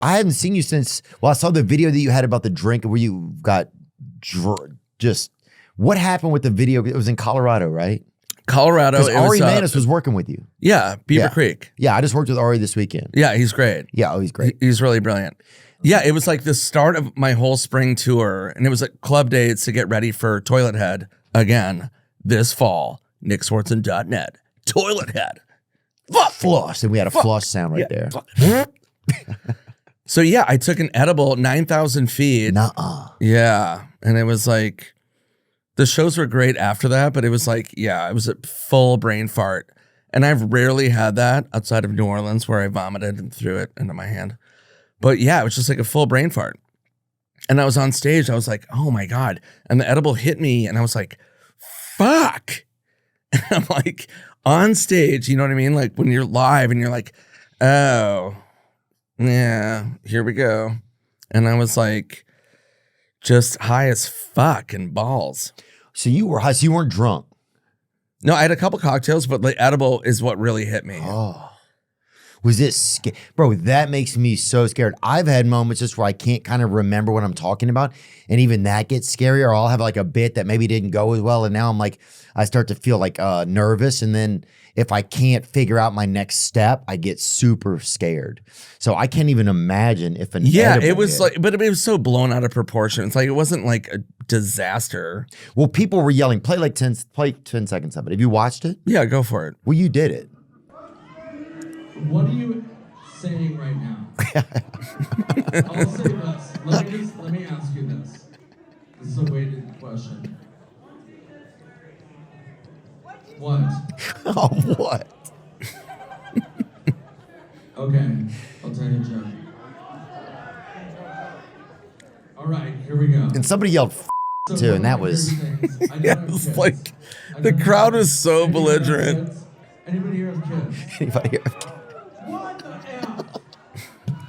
I haven't seen you since, well, I saw the video that you had about the drink where you got just, what happened with the video? It was in Colorado, right? Colorado. Because Ari Manis was working with you. Yeah, Beaver Creek. Yeah, I just worked with Ari this weekend. Yeah, he's great. Yeah, he's great. He's really brilliant. Yeah, it was like the start of my whole spring tour, and it was like club dates to get ready for Toilet Head again this fall. NickSwardson.net. Toilet Head. Fuck. Floss. And we had a floss sound right there. So yeah, I took an edible 9,000 feet. Nuh-uh. Yeah, and it was like, the shows were great after that, but it was like, yeah, it was a full brain fart. And I've rarely had that outside of New Orleans where I vomited and threw it into my hand. But yeah, it was just like a full brain fart. And I was on stage. I was like, oh my God. And the edible hit me. And I was like, fuck. And I'm like on stage, you know what I mean? Like when you're live and you're like, oh, yeah, here we go. And I was like, just high as fuck and balls. So you were high, so you weren't drunk? No, I had a couple cocktails, but the edible is what really hit me. Oh. Was it scary? Bro, that makes me so scared. I've had moments just where I can't kind of remember what I'm talking about. And even that gets scarier. Or I'll have like a bit that maybe didn't go as well. And now I'm like, I start to feel like nervous. And then if I can't figure out my next step, I get super scared. So I can't even imagine if an edible it was hit. like, but it was so blown out of proportion. It's like, it wasn't like a disaster. Well, people were yelling, play 10 seconds of it. Have you watched it? Yeah, go for it. Well, you did it. What are you saying right now? I'll say this. Let me ask you this. This is a weighted question. What? Oh, what? Okay, I'll tell you a joke. All right, here we go. And somebody yelled too, and that was... Yeah, it was like, the crowd was so belligerent. Anybody here have kids? Anybody here? What the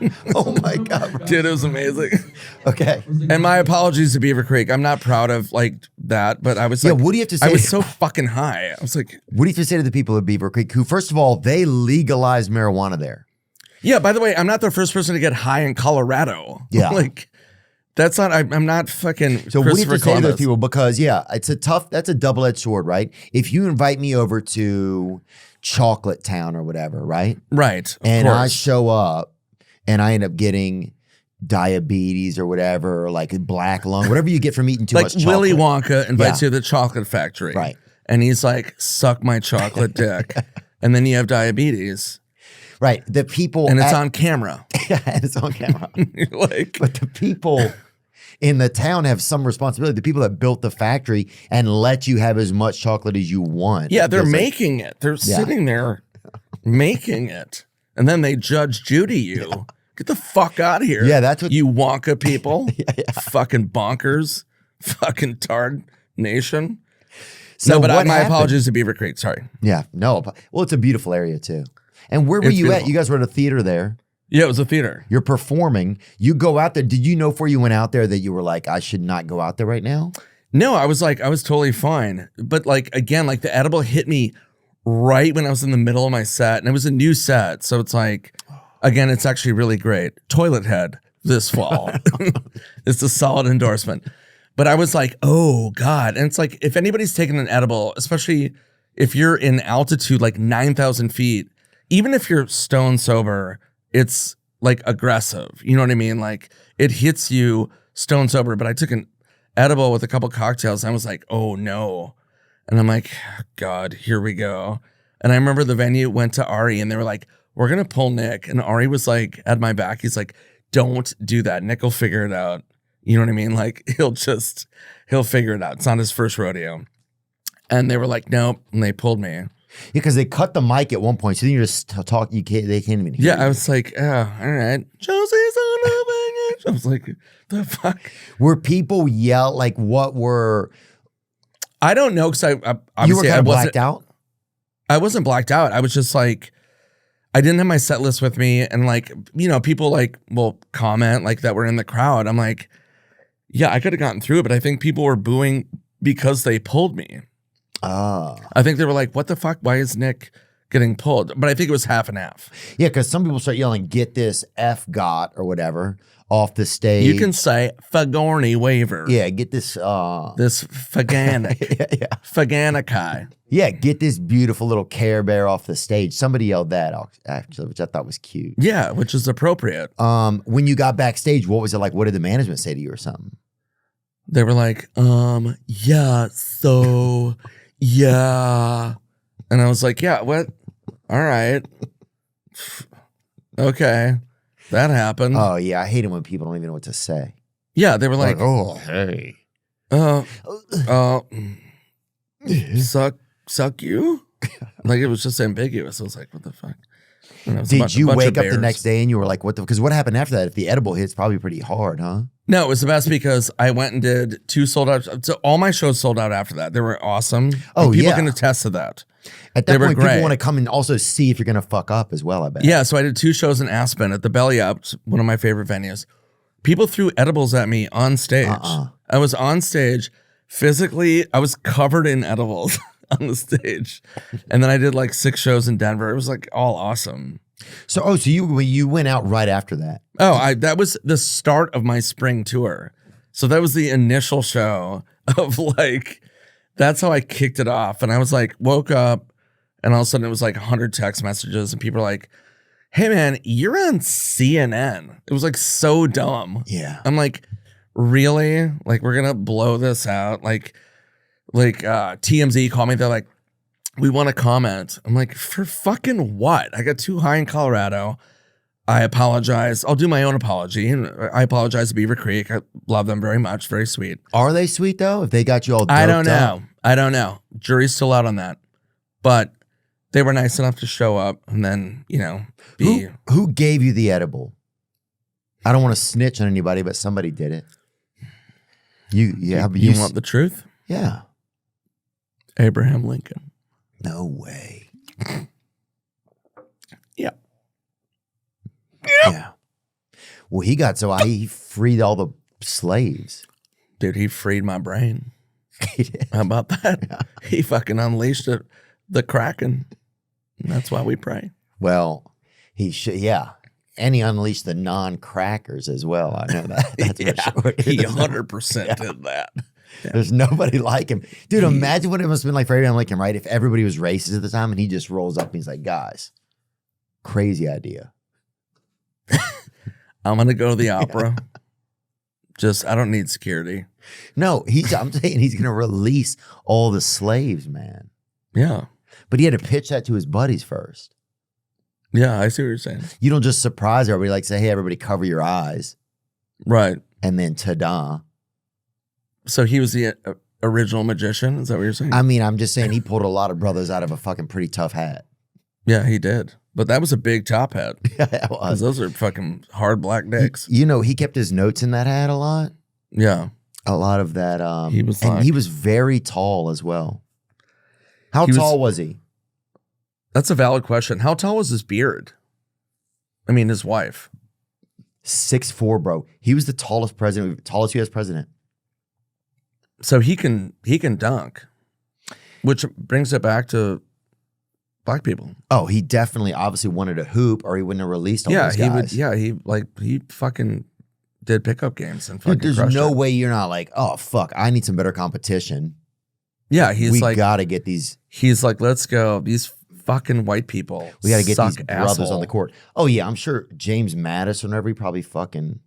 F? Oh my God, bro. Dude, it was amazing. Okay. And my apologies to Beaver Creek. I'm not proud of like that, but I was like, what do you have to say? I was so fucking high. I was like, what do you have to say to the people of Beaver Creek who, first of all, they legalized marijuana there? yeah, by the way, I'm not the first person to get high in Colorado. Yeah. Like, that's not, I'm not fucking So what do you have to say to Columbus. those people? Because yeah, that's a double-edged sword, right? If you invite me over to Chocolate Town or whatever, right? Right. And course. I show up and I end up getting diabetes or whatever, or like black lung, whatever you get from eating too like much chocolate. Willy Wonka invites Yeah. you to the chocolate factory. Right. And he's like, suck my chocolate dick. And then you have diabetes. Right. The people... And it's on camera. Yeah, it's on camera. You're like, But the people in the town have some responsibility. The people that built the factory and let you have as much chocolate as you want. yeah, they're Feels like- making it. They're sitting there making it. And then they Judge Judy you. Yeah. Get the fuck out of here. Yeah, that's what... You Wonka people. Yeah. Fucking bonkers. Fucking tard nation. So No, but what my happened? apologies to Beaver Creek. Sorry. Yeah, no. Well, it's a beautiful area too. And where were It's you at? beautiful. You guys were at a theater there. Yeah, it was a theater. You're performing. You go out there. Did you know before you went out there that you were like, I should not go out there right now? No, I was totally fine. But like, again, like the edible hit me right when I was in the middle of my set. And it was a new set. So it's like, again, it's actually really great. Toilet Head this fall. It's a solid endorsement. But I was like, oh God. And it's like, if anybody's taken an edible, especially if you're in altitude, like 9,000 feet, even if you're stone sober, it's like aggressive. You know what I mean? Like it hits you stone sober. But I took an edible with a couple cocktails and I was like, oh no. And I'm like, God, here we go. And I remember the venue went to Ari and they were like, we're going to pull Nick. And Ari was like, at my back, he's like, don't do that. Nick will figure it out. You know what I mean? Like he'll figure it out. It's not his first rodeo. And they were like, nope. And they pulled me. Yeah, because they cut the mic at one point. So then you're just talking. They can't even hear Yeah, you. I was like, oh, all right. Josie's on the baggage. I was like, the fuck? Were people yell like what were... I don't know because I You were obviously kind of blacked out? I wasn't blacked out. I was just like, I didn't have my set list with me. And like, you know, people like will comment like that were in the crowd. I'm like, yeah, I could have gotten through it, but I think people were booing because they pulled me. Ah. I think they were like, what the fuck? Why is Nick getting pulled. But I think it was half and half. Yeah, because some people start yelling, "Get this F got" or whatever off the stage. You can say Fagorny waiver. Yeah, get this. This Faganic. yeah. Faganici. Yeah, get this beautiful little Care Bear off the stage. Somebody yelled that actually, which I thought was cute. Yeah, which is appropriate. When you got backstage, what was it like? What did the management say to you or something? They were like, yeah, so, yeah. And I was like, yeah, what? All right. Okay. That happened. Oh, yeah. I hate it when people don't even know what to say. Yeah, they were like, oh, hey. Suck you? Like, it was just ambiguous. I was like, what the fuck? Did you wake up the next day and you were like, what the? Because what happened after that? If the edible hits, probably pretty hard, huh? No, it was the best because I went and did 2 sold out. So all my shows sold out after that. They were awesome. Oh, and people yeah. can attest to that. At that point, people want to come and also see if you're going to fuck up as well, I bet. Yeah, so I did 2 shows in Aspen at the Belly Up, one of my favorite venues. People threw edibles at me on stage. I was on stage. Physically, I was covered in edibles on the stage. And then I did like 6 shows in Denver. It was like all awesome. So you went out right after that. Oh, that was the start of my spring tour. So that was the initial show of like, that's how I kicked it off. And I was like, woke up and all of a sudden it was like 100 text messages and people were like, hey man, you're on CNN. It was like so dumb. Yeah. I'm like, really? Like, we're gonna blow this out? Like TMZ called me. They're like, we want to comment. I'm like, for fucking what? I got too high in Colorado. I apologize. I'll do my own apology. And I apologize to Beaver Creek. I love them very much. Very sweet. Are they sweet though? If they got you all doped I don't know. up? I don't know. Jury's still out on that. But they were nice enough to show up and then, be. Who gave you the edible? I don't want to snitch on anybody, but somebody did it. You want the truth? Yeah. Abraham Lincoln. No way. Yeah. Yeah. Well, he freed all the slaves. Dude, he freed my brain. He did. How about that? Yeah. He fucking unleashed the Kraken. And that's why we pray. Well, he should, yeah. And he unleashed the non-crackers as well. I know that. That's for sure. He 100% did that. Yeah. There's nobody like him. Dude, imagine what it must have been like for Abraham Lincoln, right? If everybody was racist at the time and he just rolls up and he's like, guys, crazy idea. I'm going to go to the opera. I don't need security. No, I'm saying he's going to release all the slaves, man. Yeah. But he had to pitch that to his buddies first. Yeah, I see what you're saying. You don't just surprise everybody, like say, hey, everybody cover your eyes. Right. And then ta-da. So he was the original magician? Is that what you're saying? I mean, I'm just saying he pulled a lot of brothers out of a fucking pretty tough hat. Yeah, he did. But that was a big top hat. Yeah, it was. Those are fucking hard black dicks. He kept his notes in that hat a lot. Yeah. A lot of that. He was and he was very tall as well. How tall was he? That's a valid question. How tall was his beard? I mean, his wife. 6'4", bro. He was the tallest U.S. president. So he can dunk, which brings it back to black people. Oh, he definitely obviously wanted to hoop or he wouldn't have released all those guys. He fucking did pickup games and fucking Dude, there's no way you're not like, oh, fuck, I need some better competition. Yeah, we got to get these. He's like, let's go. These fucking white people. We got to get these brothers asshole. on the court. Oh, yeah, I'm sure James Madison, he probably fucking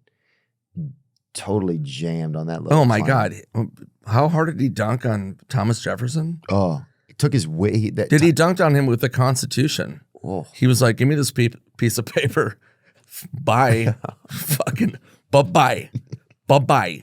totally jammed on that little Oh, my final. God. How hard did he dunk on Thomas Jefferson? Oh, it took his way. He dunked on him with the Constitution? Oh. He was like, give me this piece of paper. Bye. Fucking bye-bye. Bye-bye.